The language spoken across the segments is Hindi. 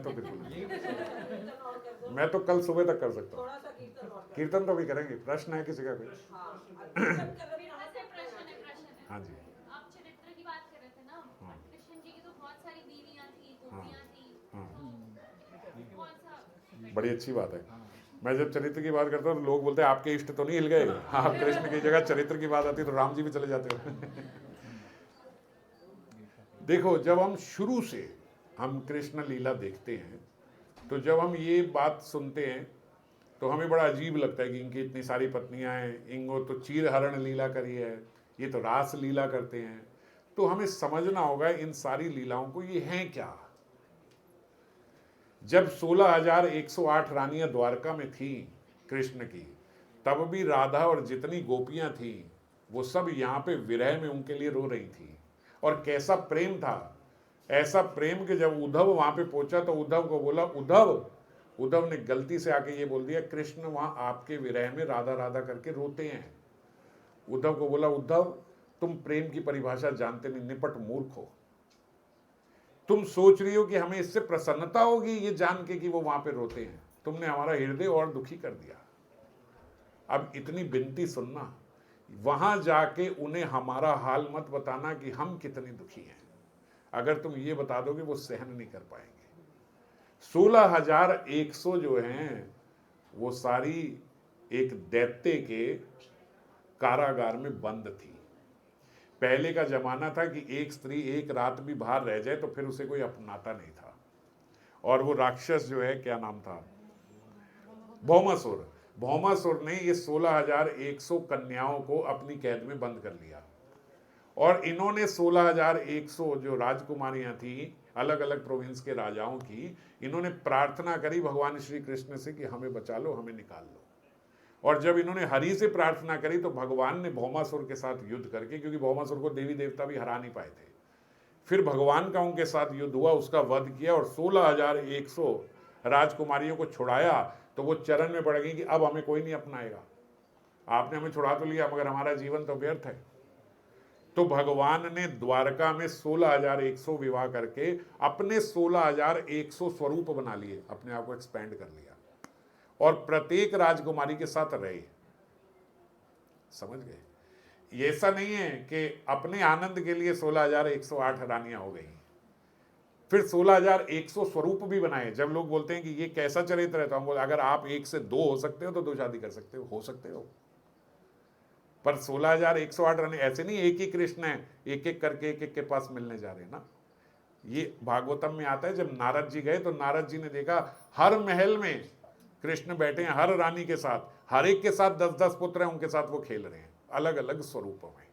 तो बिल्कुल मैं तो कल सुबह तक कर सकता हूँ। कीर्तन तो भी करेंगे, प्रश्न है किसी का कोई? हाँ जी। आप चरित्र की बात कर रहे थे ना, हाँ कृष्ण जी की तो बहुत सारी बीवियां थी, हाँ गोपियां थी, हाँ, कौन सा? बड़ी अच्छी बात है। मैं जब चरित्र की बात करता हूँ तो लोग बोलते हैं आपके इष्ट तो नहीं हिल गए? हाँ, कृष्ण की जगह चरित्र की बात आती है तो राम जी भी चले जाते हो। देखो, जब हम शुरू से हम कृष्ण लीला देखते हैं तो जब हम ये बात सुनते हैं तो हमें बड़ा अजीब लगता है कि इनकी इतनी सारी पत्नियां हैं, इनको तो चीर हरण लीला करी है, ये तो रास लीला करते हैं। तो हमें समझना होगा इन सारी लीलाओं को, ये हैं क्या। जब 16,108 रानियां द्वारका में थी कृष्ण की, तब भी राधा और जितनी गोपियां थी वो सब यहाँ पे विरह में उनके लिए रो रही थी। और कैसा प्रेम था, ऐसा प्रेम कि जब उद्धव वहां पे पहुंचा तो उद्धव को बोला, उद्धव ने गलती से आके ये बोल दिया, कृष्ण वहां आपके विरह में राधा राधा करके रोते हैं। उद्धव को बोला, उद्धव तुम प्रेम की परिभाषा जानते नहीं, निपट मूर्ख हो। तुम सोच रही हो कि हमें इससे प्रसन्नता होगी ये जान के कि वो वहां पे रोते हैं, तुमने हमारा हृदय और दुखी कर दिया। अब इतनी विनती सुनना, वहां जाके उन्हें हमारा हाल मत बताना कि हम कितने दुखी हैं। अगर तुम ये बता दोगे वो सहन नहीं कर पाएंगे। 16,100 जो हैं वो सारी एक दैत्य के कारागार में बंद थी। पहले का जमाना था कि एक स्त्री एक रात भी बाहर रह जाए तो फिर उसे कोई अपनाता नहीं था। और वो राक्षस जो है, क्या नाम था, भौमासुर, भौमासुर ने ये 16,100 कन्याओं को अपनी कैद में बंद कर लिया। और इन्होंने 16,100 जो राजकुमारियां थी अलग अलग प्रोविंस के राजाओं की, इन्होंने प्रार्थना करी भगवान श्री कृष्ण से कि हमें बचा लो, हमें निकाल लो। और जब इन्होंने हरि से प्रार्थना करी तो भगवान ने भौमासुर के साथ युद्ध करके, क्योंकि भौमासुर को देवी देवता भी हरा नहीं पाए थे, फिर भगवान का उनके साथ युद्ध हुआ, उसका वध किया और 16,100 राजकुमारियों को छुड़ाया। तो वो चरण में पड़ गई कि अब हमें कोई नहीं अपनाएगा, आपने हमें छुड़ा तो लिया मगर हमारा जीवन तो व्यर्थ है। तो भगवान ने द्वारका में 16,100 विवाह करके अपने 16,100 स्वरूप बना लिए, अपने आप को एक्सपेंड कर लिया और प्रत्येक राजकुमारी के साथ रहे। समझ गए? ऐसा नहीं है कि अपने आनंद के लिए 16,108 रानियां हो गई, फिर 16,100 स्वरूप भी बनाए। जब लोग बोलते हैं कि ये कैसा चरित्र है, तो हम बोले अगर आप 1 से 2 हो सकते हो तो 2 शादी कर सकते हो सकते हो। पर 16,108 रानी ऐसे नहीं एक ही कृष्ण है, एक एक करके एक एक के पास मिलने जा रहे हैं ना। ये भागवतम में आता है, जब नारद जी गए तो नारद जी ने देखा हर महल में कृष्ण बैठे हैं, हर रानी के साथ, हर एक के साथ 10-10 पुत्र हैं, उनके साथ वो खेल रहे हैं अलग अलग स्वरूपों में।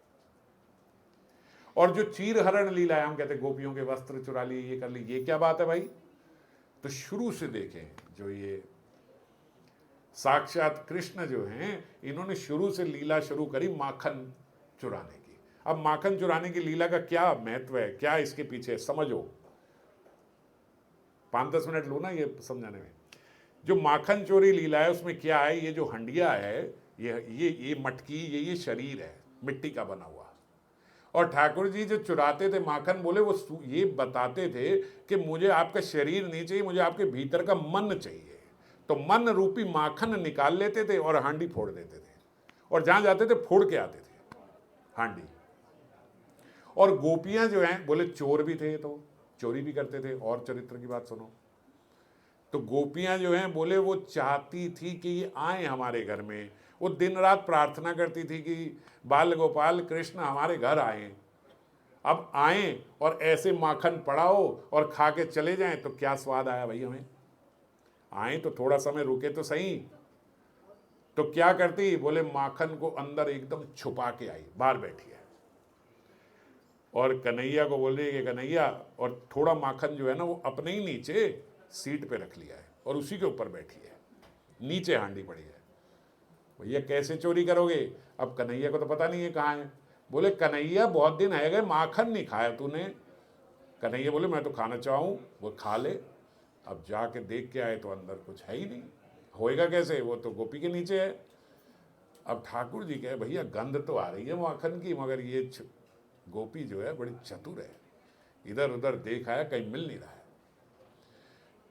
और जो चीर हरण लीला है, हम कहते हैं गोपियों के वस्त्र चुरा लिए, ये कर लिए, ये क्या बात है भाई? तो शुरू से देखें, जो ये साक्षात कृष्ण जो हैं, इन्होंने शुरू से लीला शुरू करी माखन चुराने की। अब माखन चुराने की लीला का क्या महत्व है, क्या इसके पीछे, समझो। 5-10 मिनट लो ना ये समझाने में। जो माखन चोरी लीला है उसमें क्या है, ये जो हंडिया है, ये मटकी, ये शरीर है मिट्टी का बना हुआ। और ठाकुर जी जो चुराते थे माखन, बोले वो ये बताते थे कि मुझे आपका शरीर नहीं चाहिए, मुझे आपके भीतर का मन चाहिए। तो मन रूपी माखन निकाल लेते थे और हांडी फोड़ देते थे, और जहां जाते थे फोड़ के आते थे हांडी। और गोपियां जो हैं, बोले चोर भी थे तो चोरी भी करते थे। और चरित्र की बात सुनो, तो गोपियां जो हैं, बोले वो चाहती थी कि ये आए हमारे घर में, वो दिन रात प्रार्थना करती थी कि बाल गोपाल कृष्ण हमारे घर आए। अब आए और ऐसे माखन पड़ाओ और खा के चले जाएं तो क्या स्वाद आया भाई हमें? आए तो थोड़ा समय रुके तो सही। तो क्या करती, बोले माखन को अंदर एकदम छुपा के आई, बाहर बैठी है, और कन्हैया को बोल रही है कि कन्हैया, और थोड़ा माखन जो है ना वो अपने ही नीचे सीट पे रख लिया है और उसी के ऊपर बैठी है, नीचे हांडी पड़ी है। भैया कैसे चोरी करोगे? अब कन्हैया को तो पता नहीं है कहाँ है। बोले कन्हैया बहुत दिन है गए, माखन नहीं खाया तूने। कन्हैया बोले मैं तो खाना चाहूँ। वो खा ले। अब जाके देख के आए तो अंदर कुछ है ही नहीं। होएगा कैसे, वो तो गोपी के नीचे है। अब ठाकुर जी कहे भैया गंध तो आ रही है माखन की, मगर ये गोपी जो है बड़ी चतुर है, इधर उधर देख आया, कहीं मिल नहीं रहा है।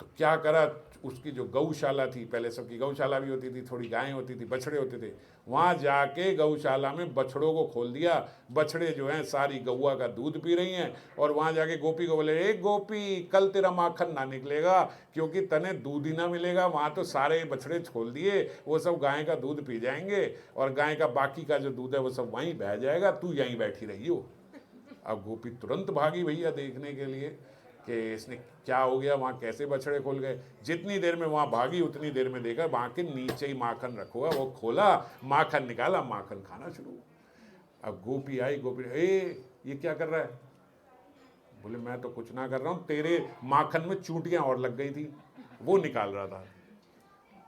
तो क्या करा, उसकी जो गौशाला थी, पहले सबकी गौशाला भी होती थी, थोड़ी गायें होती थी, बछड़े होते थे, वहाँ जाके गौशाला में बछड़ों को खोल दिया। बछड़े जो हैं सारी गौआ का दूध पी रही हैं, और वहाँ जाके गोपी को बोले, ए गोपी, कल तेरा माखन ना निकलेगा, क्योंकि तने दूध ही ना मिलेगा। वहाँ तो सारे बछड़े खोल दिए, वो सब गाय का दूध पी जाएंगे, और गाय का बाकी का जो दूध है वो सब वहीं बह जाएगा, तू यहीं बैठी रही हो। अब गोपी तुरंत भागी भैया देखने के लिए कि इसने क्या हो गया, वहाँ कैसे बछड़े खोल गए। जितनी देर में वहाँ भागी उतनी देर में देखा वहाँ के नीचे ही माखन रखा हुआ, वो खोला, माखन निकाला, माखन खाना शुरू। अब गोपी आई, गोपी, ए ये क्या कर रहा है? बोले मैं तो कुछ ना कर रहा हूँ, तेरे माखन में चूंटियाँ और लग गई थी, वो निकाल रहा था।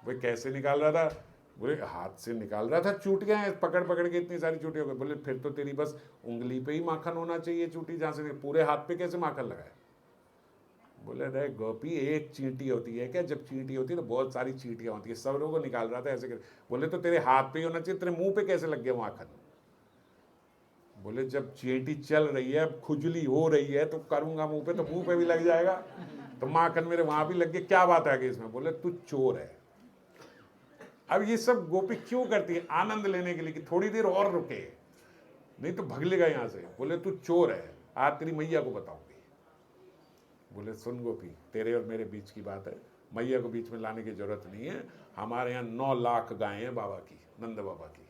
भाई कैसे निकाल रहा था? बोले हाथ से निकाल रहा था, चूटियाँ पकड़ पकड़ के इतनी सारी चूटी हो गई। बोले फिर तो तेरी बस उंगली पे ही माखन होना चाहिए चूटी, जहाँ से पूरे हाथ पे कैसे माखन लगाए? बोले अरे गोपी, एक चींटी होती है क्या? जब चींटी होती है तो बहुत सारी चींटियाँ होती है, सब लोगों को निकाल रहा था ऐसे कर। बोले तो तेरे हाथ पे ही होना चाहिए, तेरे मुंह पे कैसे लग गया माखन? बोले जब चींटी चल रही है, खुजली हो रही है, तो करूंगा मुंह पे तो मुंह पे भी लग जाएगा, तो माखन मेरे वहां भी लग गया, क्या बात है इसमें? बोले तू चोर है। अब ये सब गोपी क्यों करती है? आनंद लेने के लिए कि थोड़ी देर और रुके, नहीं तो भग लेगा यहां से। बोले तू चोर है, आज तेरी मैया को बताऊंगी। बोले सुन गोपी, तेरे और मेरे बीच की बात है, मैया को बीच में लाने की जरूरत नहीं है। हमारे यहाँ 9 लाख गायें हैं बाबा की, नंद बाबा की।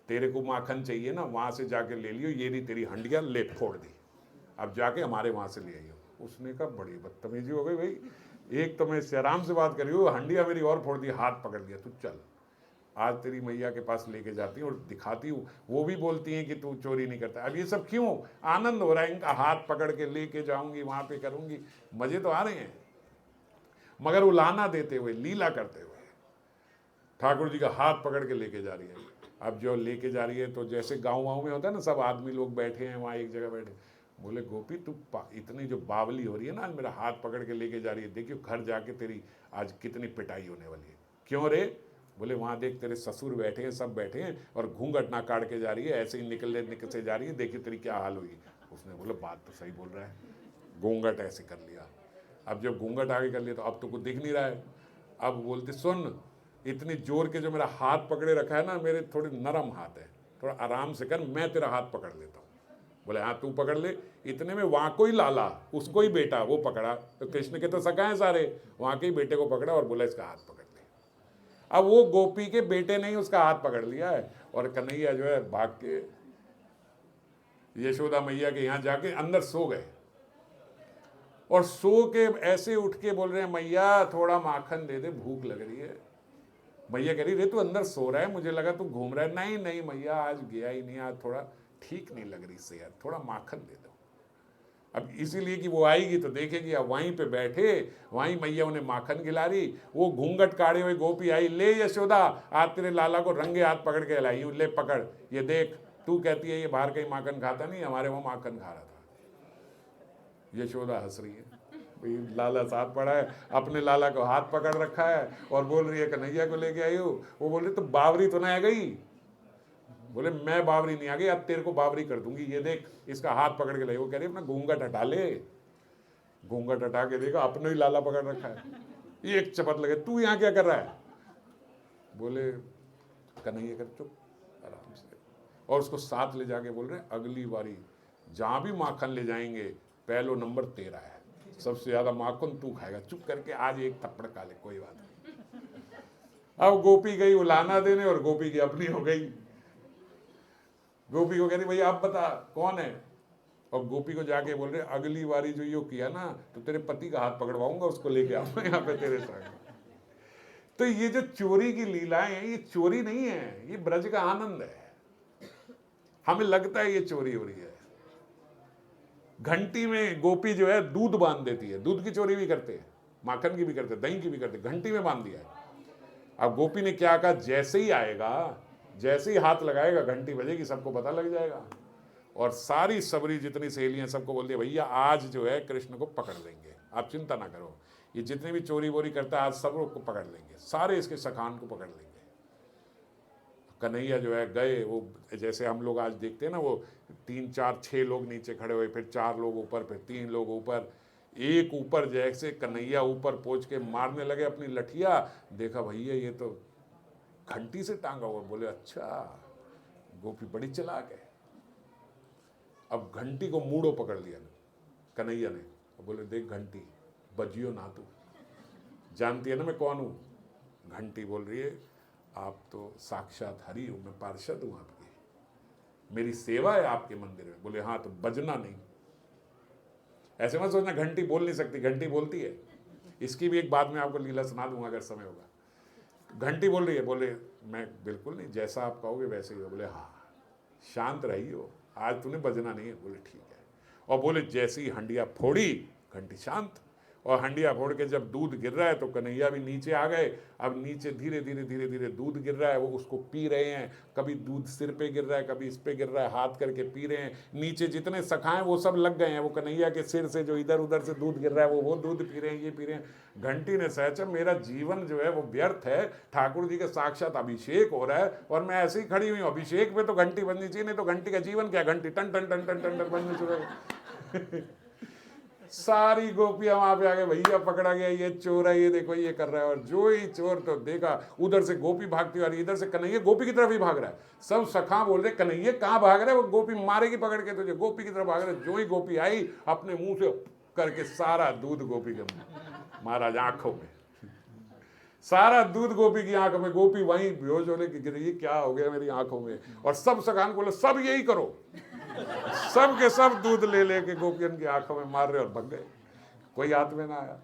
तेरे को माखन चाहिए ना, वहां से जाके ले लियो, ये नहीं तेरी हंडिया, ले फोड़ दी, अब जाके हमारे वहां से ले आइयो। उसने कहा बड़ी बदतमीजी हो गई भाई, एक तो मैं आराम से बात करी हूँ, हंडिया मेरी और फोड़ दी, हाथ पकड़ लिया, तू चल, आज तेरी मैया के पास लेके जाती हूँ और दिखाती हूँ। वो भी बोलती हैं कि तू चोरी नहीं करता। अब ये सब क्यों? आनंद हो रहा है, इनका हाथ पकड़ के लेके जाऊंगी, वहां पे करूंगी, मजे तो आ रहे हैं। मगर उलाना देते हुए, लीला करते हुए ठाकुर जी का हाथ पकड़ के लेके जा रही है। अब जो लेके जा रही है, तो जैसे गाँव में होता है ना, सब आदमी लोग बैठे हैं वहाँ एक जगह बैठे। बोले गोपी तू इतनी जो बावली हो रही है ना, आज मेरा हाथ पकड़ के लेके जा रही है, देखियो घर जाके तेरी आज कितनी पिटाई होने वाली है। क्यों रे? बोले वहाँ देख तेरे ससुर बैठे हैं, सब बैठे हैं, और घूंघट ना काट के जा रही है, ऐसे ही निकलते जा रही है, देखिए तेरी क्या हाल हुई। उसने बोला बात तो सही बोल रहा है, घूंघट ऐसे कर लिया। अब जब घूंघट आगे कर लिया तो अब तो कुछ दिख नहीं रहा है। अब बोलते सुन, इतनी जोर के जो मेरा हाथ पकड़े रखा है ना, मेरे थोड़े नरम हाथ है, थोड़ा आराम से कर, मैं तेरा हाथ पकड़ लेता हूँ। बोले हाँ तू पकड़ ले। इतने में वहाँ को ही लाला, उसको ही बेटा, वो पकड़ा, तो कृष्ण के तो सका है सारे, वहाँ के ही बेटे को पकड़ा और बोला इसका हाथ पकड़ ले। अब वो गोपी के बेटे ने ही उसका हाथ पकड़ लिया है, और कन्हैया जो है भाग के यशोदा मैया के यहाँ जाके अंदर सो गए, और सो के ऐसे उठ के बोल रहे हैं मैया थोड़ा माखन दे दे, भूख लग रही है। मैया कह रही रे तू अंदर सो रहा है, मुझे लगा तू घूम रहा है। नहीं नहीं मैया, आज गया ही नहीं, आज थोड़ा ठीक नहीं लग रही सेहत, थोड़ा माखन दे दो। अब इसीलिए कि वो आएगी तो देखेगी, अब वहीं पे बैठे, वहीं मैया उन्हें माखन खिला रही। वो घूंघट काढ़े हुए गोपी आई, ले यशोदा, आज तेरे लाला को रंगे हाथ पकड़ के लाई हूँ, ले पकड़, ये देख, तू कहती है ये बाहर कहीं माखन खाता नहीं, हमारे वहाँ माखन खा रहा था। यशोदा हंस रही है, भाई लाला साथ पड़ा है, अपने लाला को हाथ पकड़ रखा है, और बोल रही है कन्हैया को लेके आई हो। वो बोल रही तो बावरी तो ना आ गई? बोले मैं बावरी नहीं आ गई, अब तेरे को बावरी कर दूंगी, ये देख, इसका हाथ पकड़ के लाई। वो कह रही अपना घूंघट हटा ले। घूंघट हटा के देखा, अपने ही लाला पकड़ रखा है। एक चपत लगे, तू यहाँ क्या कर रहा है? बोले कन्हैया कर चुप, आराम से, और उसको साथ ले जाके बोल रहे अगली बारी जहां भी माखन ले जाएंगे, पहलो नंबर तेरा है, सबसे ज्यादा माखन तू खाएगा, चुप करके आज एक थप्पड़ खा ले, कोई बात नहीं। अब गोपी गई उलाना देने, और गोपी की अपनी हो गई। गोपी को कह रही भैया आप बता कौन है, और गोपी को जाके बोल रहे अगली बारी जो यो किया ना, तो तेरे पति का हाथ पकड़वाऊंगा, उसको लेके आऊंगा यहाँ पे तेरे साथ। तो ये जो चोरी की लीलाएं हैं, ये चोरी नहीं है, ये ब्रज का आनंद है। हमें लगता है ये चोरी हो रही है। घंटी में गोपी जो है दूध बांध देती है, दूध की चोरी भी करते हैं, माखन की भी करते, दही की भी करते, घंटी में बांध दिया है। अब गोपी ने क्या कहा, जैसे ही आएगा, जैसे ही हाथ लगाएगा, घंटी बजेगी, सबको पता लग जाएगा। और सारी सबरी जितनी सहेलियां सबको बोल दिया भैया आज जो है कृष्ण को पकड़ लेंगे, आप चिंता ना करो, ये जितने भी चोरी वोरी करता है आज सब लोग को पकड़ लेंगे, सारे इसके सखान को पकड़ लेंगे। कन्हैया जो है गए, वो जैसे हम लोग आज देखते हैं ना, वो 3 4 6 लोग नीचे खड़े हुए, फिर 4 लोग ऊपर, फिर 3 लोग ऊपर, एक ऊपर जैसे कन्हैया ऊपर पहुंच के मारने लगे अपनी लठिया, देखा भैया ये तो घंटी से टांगा हुआ। बोले अच्छा, गोपी बड़ी चालाक है। अब घंटी को मूड़ो पकड़ लिया कन्हैया ने, बोले देख घंटी, बजियो ना तू, जानती है ना मैं कौन हूं? घंटी बोल रही है आप तो साक्षात हरि हो, मैं पार्षद हूं आपकी, मेरी सेवा है आपके मंदिर में। बोले हाँ तो बजना नहीं। ऐसे मत सोचना घंटी बोल नहीं सकती, घंटी बोलती है। इसकी भी एक बाद में आपको लीला सुना दूंगा अगर समय होगा। घंटी बोल रही है, बोले मैं बिल्कुल नहीं, जैसा आप कहोगे वैसे ही हो। बोले हाँ शांत रही हो, आज तूने बजना नहीं है। बोले ठीक है। और बोले जैसी हंडिया फोड़ी, घंटी शांत। और हंडिया फोड़ के जब दूध गिर रहा है तो कन्हैया भी नीचे आ गए। अब नीचे धीरे धीरे धीरे धीरे दूध गिर रहा है, वो उसको पी रहे हैं। कभी दूध सिर पे गिर रहा है, कभी इस पे गिर रहा है, हाथ करके पी रहे हैं। नीचे जितने सखाएं वो सब लग गए हैं, वो कन्हैया के सिर से जो इधर उधर से दूध गिर रहा है वो दूध पी रहे हैं, ये पी रहे हैं। घंटी ने सोचा मेरा जीवन जो है वो व्यर्थ है, ठाकुर जी का साक्षात अभिषेक हो रहा है और मैं ऐसे ही खड़ी हुई हूँ। अभिषेक में तो घंटी बजनी चाहिए, नहीं तो घंटी का जीवन क्या, घंटी टन टन टन टन टन टन बजने शुरू। सारी गोपियां वहां पे आ गए, भैया पकड़ा गया, ये चोर है, ये देखो ये कर रहा है। और जो ही चोर तो देखा उधर से गोपी भागती आ रही, इधर से कन्हैया गोपी की तरफ ही भाग रहा है। सब सखा बोल रहे कन्हैया कहाँ भाग रहा है, वो गोपी मारेगी पकड़ के तुझे, गोपी की तरफ भाग रहा है। जो ही गोपी आई अपने मुंह से करके सारा दूध गोपी के महाराज आंखों में, सारा दूध गोपी की आंखों में। गोपी वहीं बेहोश होने की गिर, ये क्या हो गया मेरी आंखों में। और सब सखान बोले सब यही करो, सब के सब दूध ले लेके गोपियन की आंखों में मार रहे और भग गए, कोई हाथ में ना आया।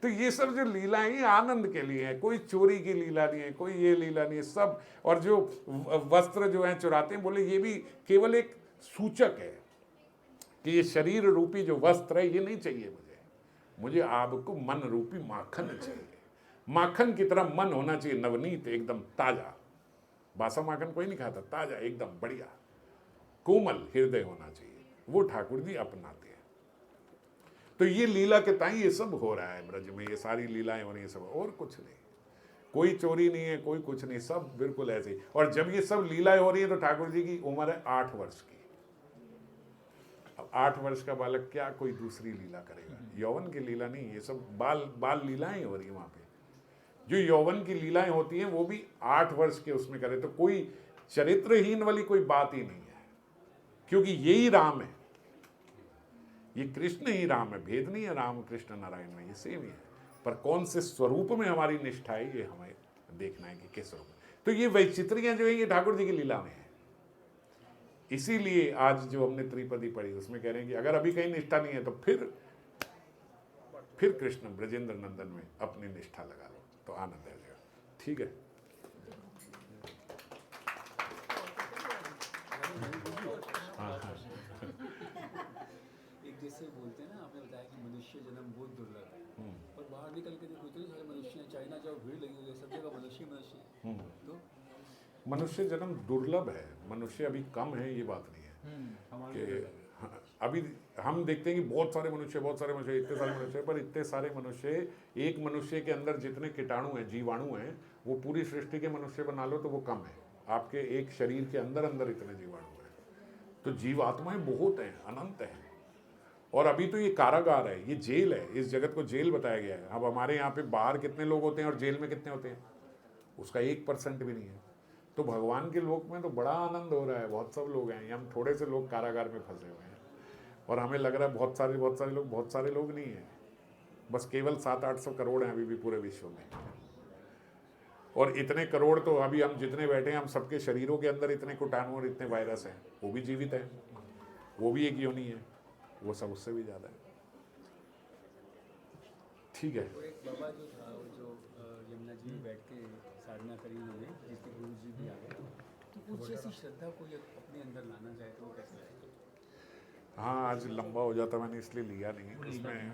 तो ये सब जो लीलाएं ये आनंद के लिए है, कोई चोरी की लीला नहीं है, कोई ये लीला नहीं है सब। और जो वस्त्र जो है चुराते हैं, बोले ये भी केवल एक सूचक है कि ये शरीर रूपी जो वस्त्र है ये नहीं चाहिए मुझे आपको मन रूपी माखन चाहिए। माखन की तरह मन होना चाहिए, नवनीत एकदम ताजा। बासा माखन कोई नहीं खाता, ताजा एकदम बढ़िया कोमल हृदय होना चाहिए, वो ठाकुर जी अपनाते हैं। तो ये लीला के ताई ये सब हो रहा है ब्रज में, ये सारी लीलाएं हो रही है सब, और कुछ नहीं, कोई चोरी नहीं है, कोई कुछ नहीं, सब बिल्कुल ऐसे ही। और जब ये सब लीलाएं हो रही है तो ठाकुर जी की उम्र है 8 वर्ष की। अब 8 वर्ष का बालक क्या कोई दूसरी लीला करेगा, यौवन की लीला नहीं, ये सब बाल लीलाएं हो रही है वहां पे। जो यौवन की लीलाएं होती हैं वो भी 8 वर्ष के उसमें करे, तो कोई चरित्रहीन वाली कोई बात ही नहीं है, क्योंकि यही राम है, ये कृष्ण ही राम है, भेद नहीं है राम कृष्ण नारायण में, ये सेम ही है। पर कौन से स्वरूप में हमारी निष्ठा है ये हमें देखना है कि किस स्वरूप में। तो ये वैचित्रियां जो है ये ठाकुर जी की लीला में है। इसीलिए आज जो हमने त्रिपदी पढ़ी उसमें कह रहे हैं कि अगर अभी कहीं निष्ठा नहीं है तो फिर कृष्ण ब्रजेंद्र नंदन में अपनी निष्ठा लगा लो तो आनंद है। ठीक है, एक जैसे बोलते हैं ना, आपने बताया कि मनुष्य जन्म बहुत दुर्लभ है, और बाहर निकल के देखो इतने सारे मनुष्य हैं, चाइना जाओ भीड़ लगी हुई है, सब जगह मनुष्य है। तो मनुष्य जन्म दुर्लभ है, मनुष्य अभी कम है, ये बात नहीं है कि अभी हम देखते हैं कि बहुत सारे मनुष्य इतने सारे मनुष्य, पर इतने सारे मनुष्य, एक मनुष्य के अंदर जितने कीटाणु हैं, जीवाणु हैं, वो पूरी सृष्टि के मनुष्य बना लो तो वो कम है। आपके एक शरीर के अंदर इतने जीवाणु हैं, तो जीवात्माएं बहुत हैं, अनंत हैं। और अभी तो ये कारागार है, ये जेल है, इस जगत को जेल बताया गया है। अब हमारे यहाँ पे बाहर कितने लोग होते हैं और जेल में कितने होते हैं, उसका 1% भी नहीं है। तो भगवान के लोक में तो बड़ा आनंद हो रहा है, बहुत सब लोग हैं, हम थोड़े से लोग कारागार में फंसे हुए हैं। और हमें लग रहा है बहुत सारे लोग नहीं हैं, बस केवल 700-800 करोड़ हैं अभी भी पूरे विश्व में। और इतने करोड़ तो अभी हम जितने बैठे हैं, हम सबके शरीरों के अंदर इतने कीटाणु और इतने वायरस हैं, वो भी जीवित है, वो भी एक योनि है, वो सब उससे भी ज़्यादा है। ठीक है। और एक बाबा जो था, वो जो यमुना जी में बैठ के साधना करी उन्होंने, जिसके गुरु जी भी आ गए, तो कुछ ऐसी श्रद्धा को अपने अंदर लाना चाहे तो वो कैसे लाए? हाँ, आज लंबा हो जाता, मैंने इसलिए लिया नहीं। उसमें